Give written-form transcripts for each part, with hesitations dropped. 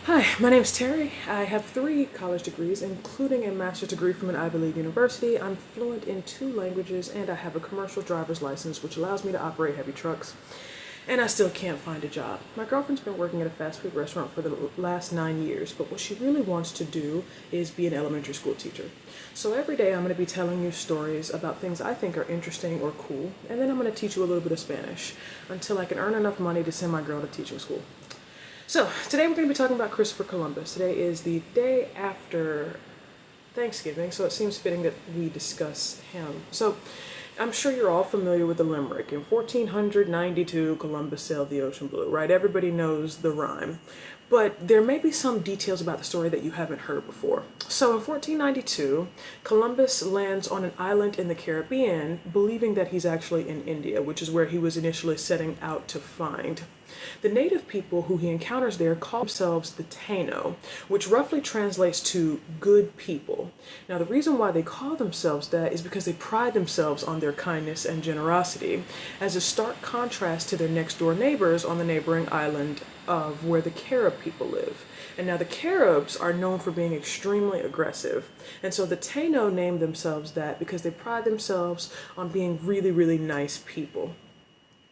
Hi, my name is Terry. I have 3 college degrees, including a master's degree from an Ivy League university. I'm fluent in 2 languages, and I have a commercial driver's license, which allows me to operate heavy trucks. And I still can't find a job. My girlfriend's been working at a fast food restaurant for the last 9 years, but what she really wants to do is be an elementary school teacher. So every day I'm going to be telling you stories about things I think are interesting or cool, and then I'm going to teach you a little bit of Spanish until I can earn enough money to send my girl to teaching school. So, today we're going to be talking about Christopher Columbus. Today is the day after Thanksgiving, so it seems fitting that we discuss him. So, I'm sure you're all familiar with the limerick. In 1492, Columbus sailed the ocean blue, right? Everybody knows the rhyme. But there may be some details about the story that you haven't heard before. So in 1492, Columbus lands on an island in the Caribbean, believing that he's actually in India, which is where he was initially setting out to find. The native people who he encounters there call themselves the Taino, which roughly translates to good people. Now, the reason why they call themselves that is because they pride themselves on their kindness and generosity, as a stark contrast to their next door neighbors on the neighboring island of where the Carib people live. And now the Caribs are known for being extremely aggressive. And so the Taino named themselves that because they pride themselves on being really, really nice people.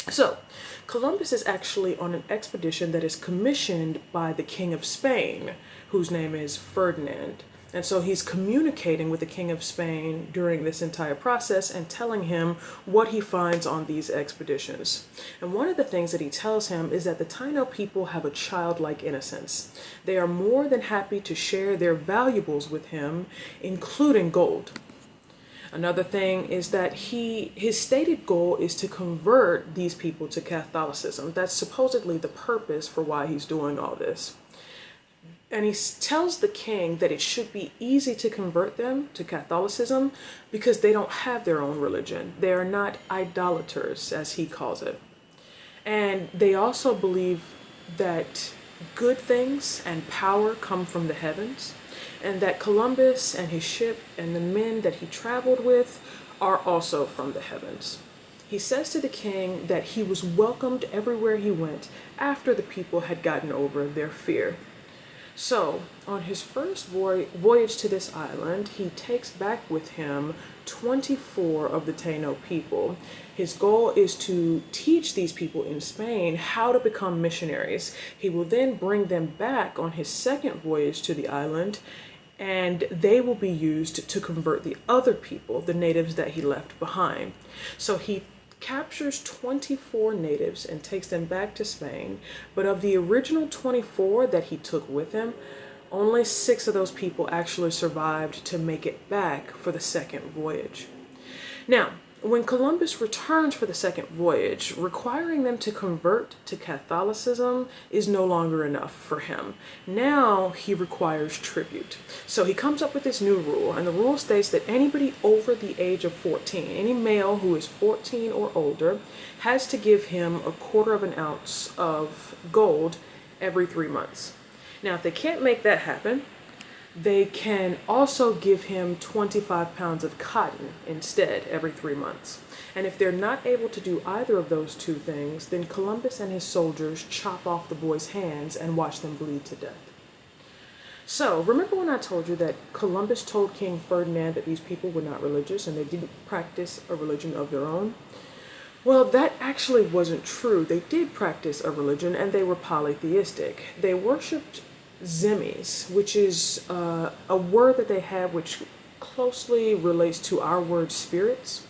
So, Columbus is actually on an expedition that is commissioned by the King of Spain, whose name is Ferdinand. And so he's communicating with the King of Spain during this entire process and telling him what he finds on these expeditions. And one of the things that he tells him is that the Taino people have a childlike innocence. They are more than happy to share their valuables with him, including gold. Another thing is that his stated goal is to convert these people to Catholicism. That's supposedly the purpose for why he's doing all this. And he tells the king that it should be easy to convert them to Catholicism because they don't have their own religion. They are not idolaters, as he calls it. And they also believe that good things and power come from the heavens, and that Columbus and his ship and the men that he traveled with are also from the heavens. He says to the king that he was welcomed everywhere he went after the people had gotten over their fear. So, on his first voyage to this island, he takes back with him 24 of the Taino people. His goal is to teach these people in Spain how to become missionaries. He will then bring them back on his second voyage to the island, and they will be used to convert the other people, the natives that he left behind. So he captures 24 natives and takes them back to Spain, but of the original 24 that he took with him, only 6 of those people actually survived to make it back for the second voyage. Now, when Columbus returns for the second voyage, requiring them to convert to Catholicism is no longer enough for him. Now he requires tribute. So he comes up with this new rule, and the rule states that anybody over the age of 14, any male who is 14 or older, has to give him a quarter of an ounce of gold every 3 months. Now, if they can't make that happen, they can also give him 25 pounds of cotton instead every 3 months. And if they're not able to do either of those 2 things, then Columbus and his soldiers chop off the boys' hands and watch them bleed to death. So, remember when I told you that Columbus told King Ferdinand that these people were not religious and they didn't practice a religion of their own? Well, that actually wasn't true. They did practice a religion, and they were polytheistic. They worshipped Zemis, which is a word that they have which closely relates to our word spirits.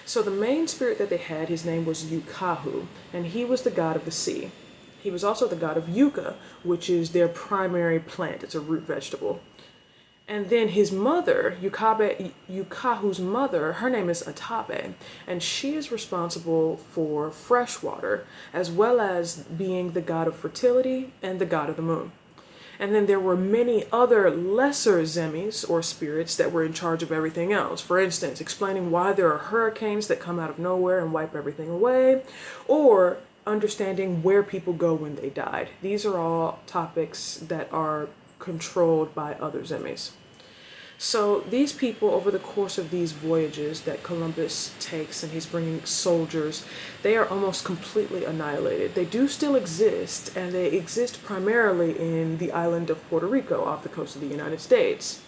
So the main spirit that they had, his name was Yukahu, and he was the god of the sea. He was also the god of yucca, which is their primary plant. It's a root vegetable. And then his mother, Yukahu's mother, her name is Atabe, and she is responsible for fresh water, as well as being the god of fertility and the god of the moon. And then there were many other lesser zemis, or spirits, that were in charge of everything else. For instance, explaining why there are hurricanes that come out of nowhere and wipe everything away, or understanding where people go when they died. These are all topics that are controlled by other zemis. So these people, over the course of these voyages that Columbus takes and he's bringing soldiers, they are almost completely annihilated. They do still exist, and they exist primarily in the island of Puerto Rico off the coast of the United States.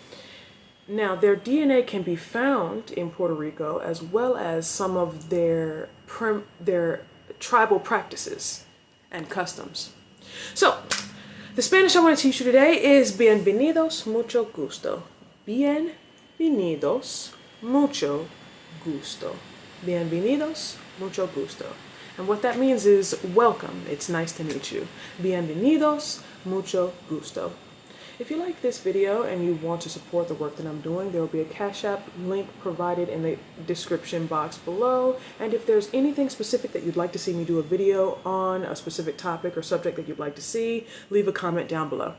Now, their DNA can be found in Puerto Rico, as well as some of their tribal practices and customs. So, the Spanish I want to teach you today is Bienvenidos, mucho gusto. Bienvenidos, mucho gusto. Bienvenidos, mucho gusto. And what that means is welcome. It's nice to meet you. Bienvenidos, mucho gusto. If you like this video and you want to support the work that I'm doing, there will be a Cashapp link provided in the description box below. And if there's anything specific that you'd like to see me do a video on, a specific topic or subject that you'd like to see, leave a comment down below.